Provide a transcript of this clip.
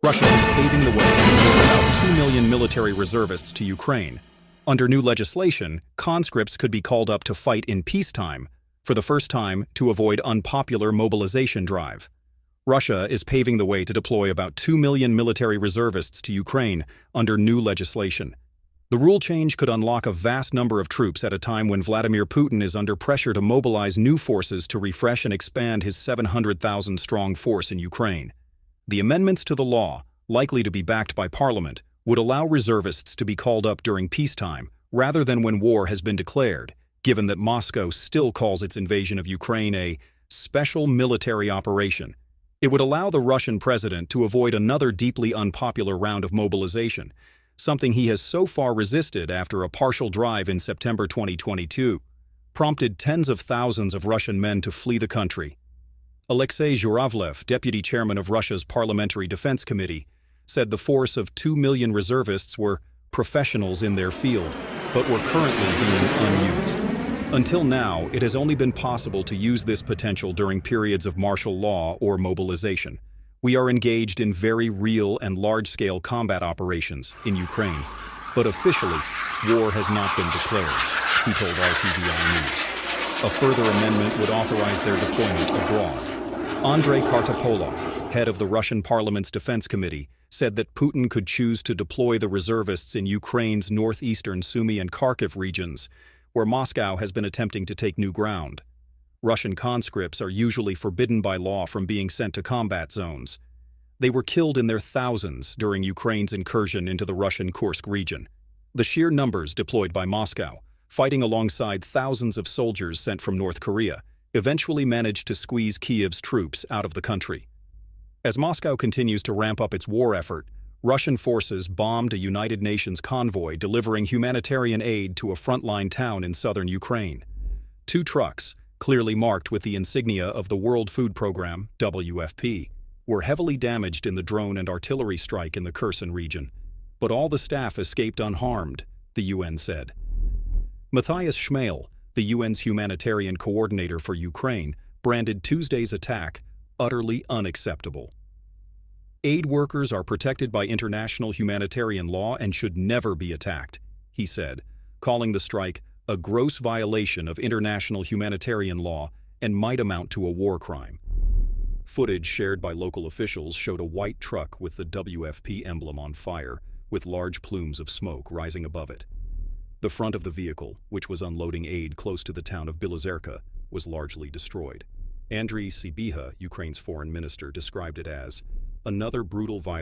Russia is paving the way to deploy about 2 million military reservists to Ukraine. Under new legislation, conscripts could be called up to fight in peacetime, for the first time to avoid unpopular mobilization drive. Russia is paving the way to deploy about 2 million military reservists to Ukraine under new legislation. The rule change could unlock a vast number of troops at a time when Vladimir Putin is under pressure to mobilize new forces to refresh and expand his 700,000-strong force in Ukraine. The amendments to the law, likely to be backed by Parliament, would allow reservists to be called up during peacetime rather than when war has been declared, given that Moscow still calls its invasion of Ukraine a special military operation. It would allow the Russian president to avoid another deeply unpopular round of mobilization, something he has so far resisted after a partial drive in September 2022 prompted tens of thousands of Russian men to flee the country. Alexei Zhuravlev, deputy chairman of Russia's Parliamentary Defense Committee, said the force of 2 million reservists were professionals in their field, but were currently being unused. Until now, it has only been possible to use this potential during periods of martial law or mobilization. We are engaged in very real and large-scale combat operations in Ukraine, but officially, war has not been declared, he told RTVI News. A further amendment would authorize their deployment abroad. Andrei Kartapolov, head of the Russian Parliament's Defense Committee, said that Putin could choose to deploy the reservists in Ukraine's northeastern Sumy and Kharkiv regions, where Moscow has been attempting to take new ground. Russian conscripts are usually forbidden by law from being sent to combat zones. They were killed in their thousands during Ukraine's incursion into the Russian Kursk region. The sheer numbers deployed by Moscow, fighting alongside thousands of soldiers sent from North Korea, eventually managed to squeeze Kiev's troops out of the country. As Moscow continues to ramp up its war effort, Russian forces bombed a United Nations convoy delivering humanitarian aid to a frontline town in southern Ukraine. 2 trucks, clearly marked with the insignia of the World Food Programme, WFP, were heavily damaged in the drone and artillery strike in the Kherson region, but all the staff escaped unharmed, the UN said. Matthias Schmale, the UN's humanitarian coordinator for Ukraine, branded Tuesday's attack utterly unacceptable. Aid workers are protected by international humanitarian law and should never be attacked, he said, calling the strike a gross violation of international humanitarian law and might amount to a war crime. Footage shared by local officials showed a white truck with the WFP emblem on fire, with large plumes of smoke rising above it. The front of the vehicle, which was unloading aid close to the town of Bilozerka, was largely destroyed. Andriy Sybiha, Ukraine's foreign minister, described it as another brutal violation